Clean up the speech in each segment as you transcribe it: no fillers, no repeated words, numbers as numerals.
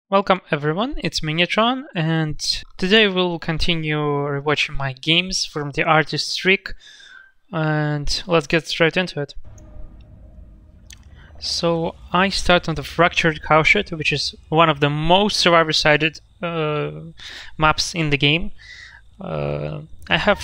Welcome everyone, it's Minitron, and today we'll continue rewatching my games from the artist streak, and let's get straight into it. So I start on the Fractured Cowshed, which is one of the most survivor-sided maps in the game. I have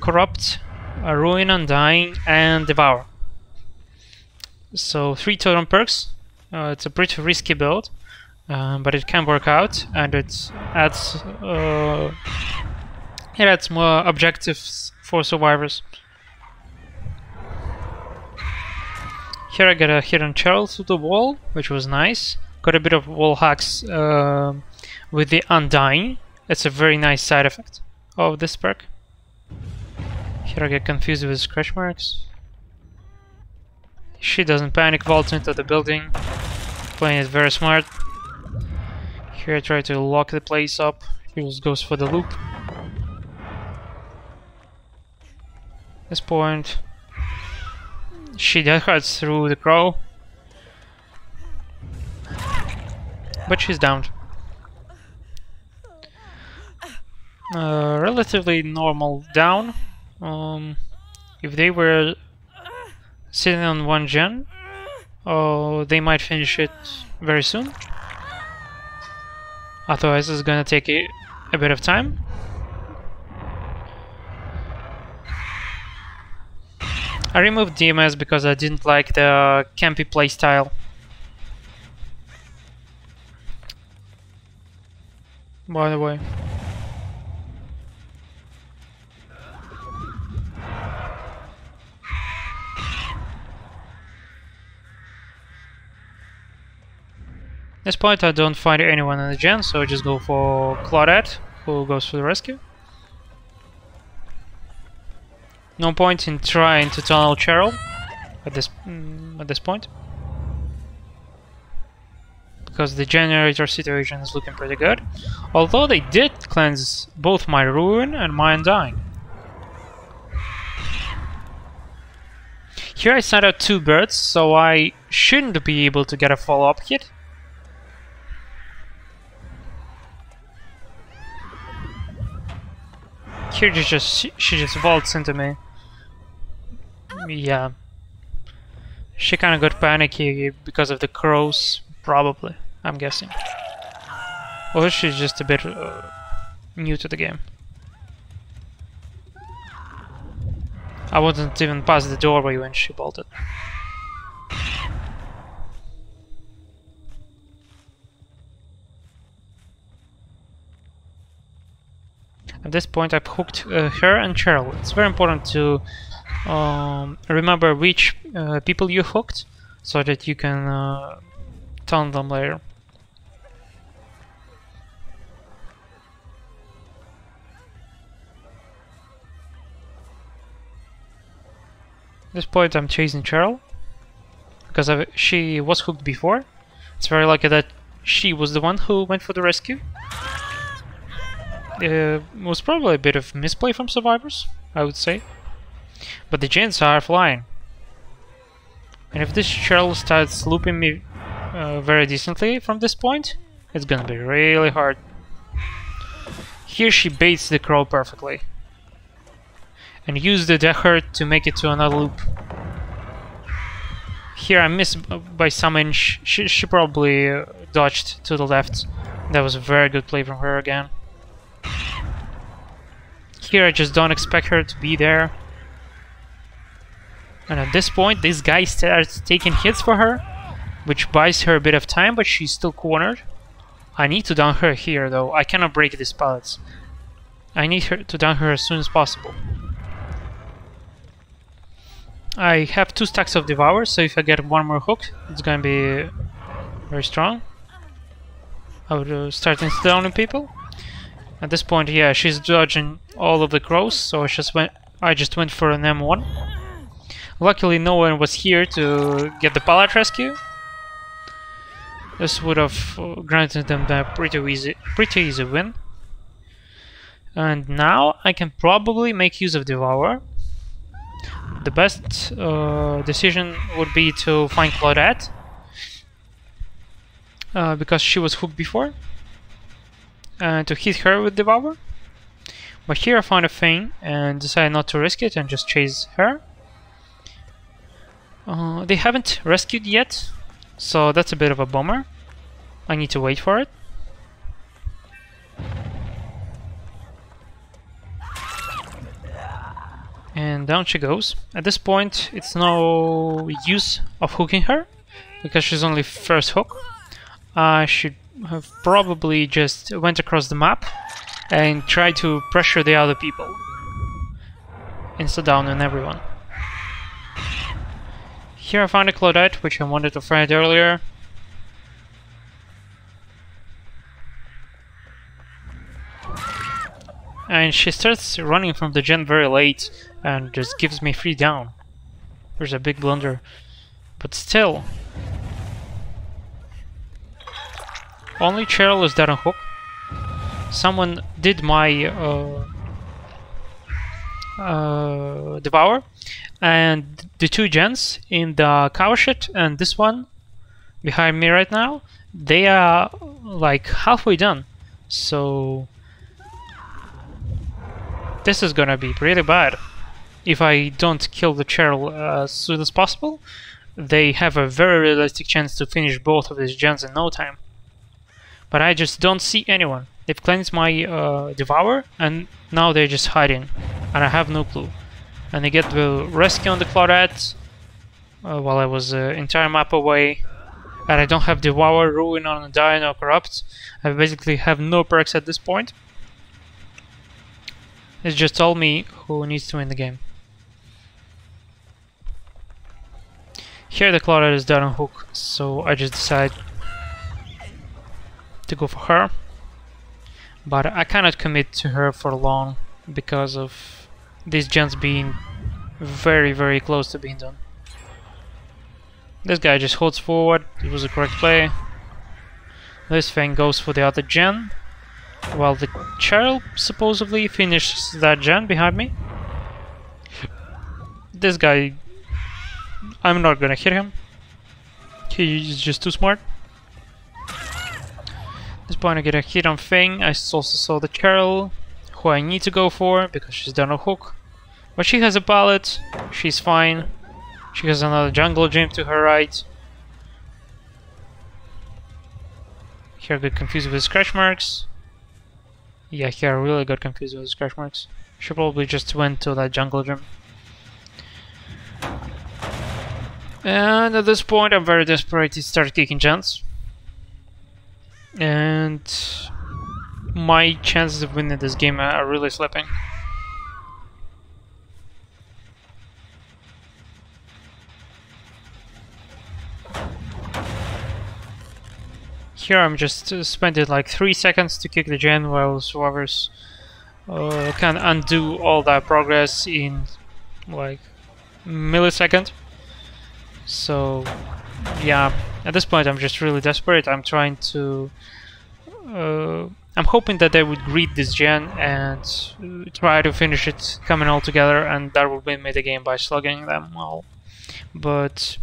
Corrupt, Ruin, Undying, and Devour. So 3 totem perks. It's a pretty risky build. But it can work out, and it adds more objectives for survivors. Here I get a hidden Cheryl through the wall, which was nice. Got a bit of wall hacks with the Undying. It's a very nice side effect of this perk. Here I get confused with scratch marks. She doesn't panic, vaults into the building. Playing it very smart. Here I try to lock the place up. He just goes for the loop. This point, she deathhearts through the crow, but she's downed. Relatively normal down. If they were sitting on 1 gen, they might finish it very soon. Otherwise it's gonna take a bit of time. I removed DMS because I didn't like the campy playstyle. By the way. At this point I don't find anyone in the gen, so I just go for Claudette, who goes for the rescue. No point in trying to tunnel Cheryl at this point, because the generator situation is looking pretty good. Although they did cleanse both my Ruin and my Undying. Here I sent out 2 birds, so I shouldn't be able to get a follow-up hit. Here she just vaults into me. Yeah. She kinda got panicky because of the crows, probably, I'm guessing. Or she's just a bit new to the game. I wasn't even past the doorway when she bolted. At this point I've hooked her and Cheryl. It's very important to remember which people you hooked, so that you can turn them later. At this point I'm chasing Cheryl, because she was hooked before. It's very lucky that she was the one who went for the rescue. Was probably a bit of misplay from survivors, I would say. But the gens are flying. And if this Cheryl starts looping me very decently from this point, it's gonna be really hard. Here she baits the crow perfectly. And used the deathhurt to make it to another loop. Here I missed by some inch. She probably dodged to the left. That was a very good play from her again. Here I just don't expect her to be there. And at this point this guy starts taking hits for her, which buys her a bit of time, but she's still cornered. I need to down her here though. I cannot break these pallets. I need her to down her as soon as possible. I have 2 stacks of Devour, so if I get 1 more hook, it's gonna be very strong. I would start installing people. At this point, yeah, she's dodging all of the crows, so I just went for an M1. Luckily, no one was here to get the pallet rescue. This would have granted them a pretty easy win. And now I can probably make use of Devour. The best decision would be to find Claudette. because she was hooked before, to hit her with Devour. But here I found a thing and decided not to risk it and just chase her. They haven't rescued yet, so that's a bit of a bummer. I need to wait for it. And down she goes. At this point, it's no use of hooking her, because she's only first hook. I should have probably just went across the map and tried to pressure the other people. Insta-down on everyone. Here I found a Claudette, which I wanted to find earlier. And she starts running from the gen very late and just gives me free down. There's a big blunder. But still. Only Cheryl is dead on hook. Someone did my Devour. And the two gens in the Cowshed and this one behind me right now, they are like halfway done. So this is gonna be pretty bad. If I don't kill the Cheryl as soon as possible, they have a very realistic chance to finish both of these gens in no time. But I just don't see anyone. They've cleansed my Devour, and now they're just hiding, and I have no clue. And they get the rescue on the Claudette while I was entire map away, and I don't have Devour, Ruin on Dying or Corrupt. I basically have no perks at this point. It's just all me who needs to win the game. Here the Claudette is dead on hook, so I just decide to go for her. But I cannot commit to her for long because of these gens being very, very close to being done. This guy just holds forward, it was a correct play. This thing goes for the other gen, while the Cheryl supposedly finishes that gen behind me. This guy, I'm not gonna hit him. He's just too smart. At this point I get a hit on Fang. I also saw the Cheryl, who I need to go for because she's done a hook. But she has a pallet, she's fine. She has another jungle gym to her right. Here I got confused with scratch marks. Yeah, here I really got confused with scratch marks. She probably just went to that jungle gym. And at this point I'm very desperate to start kicking gens. And my chances of winning this game are really slipping. Here I'm just spending like 3 seconds to kick the gen while survivors can undo all that progress in like millisecond. So yeah, at this point I'm just really desperate. I'm trying to I'm hoping that they would read this gen and try to finish it coming all together, and that would win me the game by slugging them all. But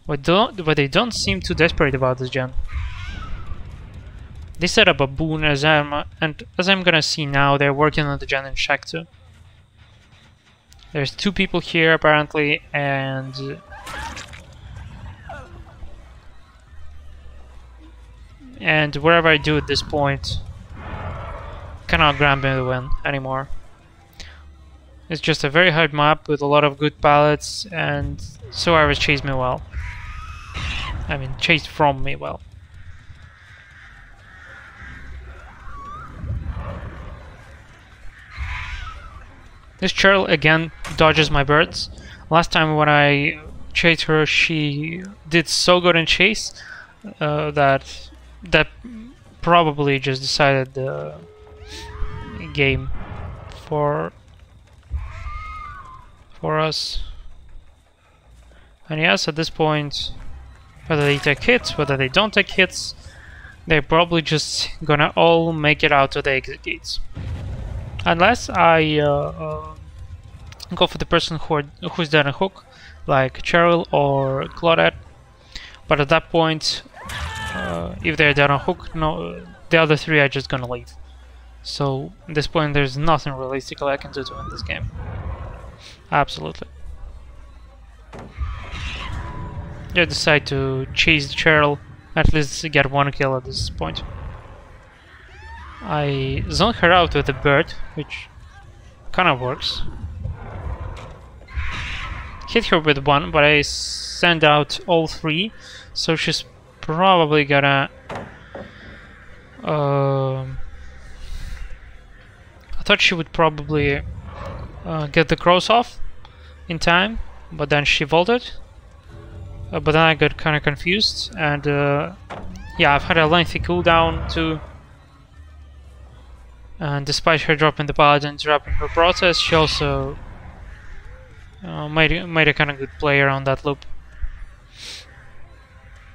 they don't seem too desperate about this gen. They set up a boon as I'm gonna see now. They're working on the gen in Shack too. There's 2 people here apparently, and wherever I do at this point cannot grant me the win anymore. It's just a very hard map with a lot of good pallets, and survivors chase me well. I mean, chased from me well. This Cheryl again dodges my birds. Last time when I chased her, she did so good in chase that probably just decided the game for us. And yes, at this point, whether they take hits, whether they don't take hits, they're probably just gonna all make it out to the exit gates. Unless I go for the person who's done a hook, like Cheryl or Claudette, But at that point, if they're dead on hook, no, the other 3 are just gonna leave. So at this point there's nothing realistically I can do to win this game. Absolutely. I decide to chase the Cheryl, at least get 1 kill at this point. I zone her out with the bird, which kinda works. Hit her with 1, but I send out all 3, so she's probably gonna... I thought she would probably get the crows off in time, but then she vaulted. But then I got kinda confused, and yeah, I've had a lengthy cooldown too. And despite her dropping the paladin and dropping her protest, she also made a kind of good play around that loop.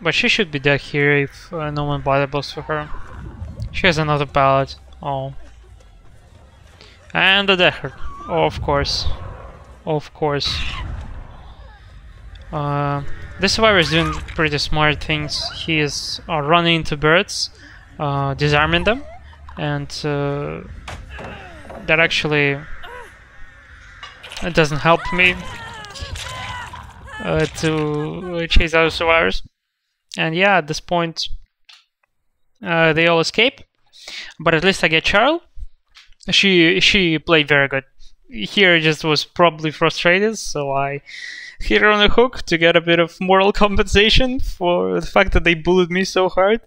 But she should be dead here if no one bothers for her. She has another ballad. Oh. And the Decker. Oh, of course. Of course. This survivor is doing pretty smart things. He is running into birds, disarming them, and that actually doesn't help me to chase other survivors. And yeah, at this point they all escape, but at least I get Charles. She played very good. Here just was probably frustrated, so I hit her on a hook to get a bit of moral compensation for the fact that they bullied me so hard.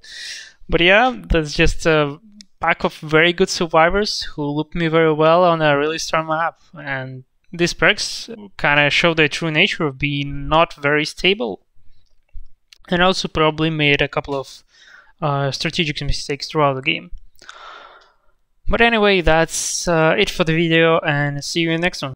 But yeah, that's just a pack of very good survivors who looped me very well on a really strong map. And these perks kind of show their true nature of being not very stable. And also probably made a couple of strategic mistakes throughout the game. But anyway, that's it for the video, and see you in the next one.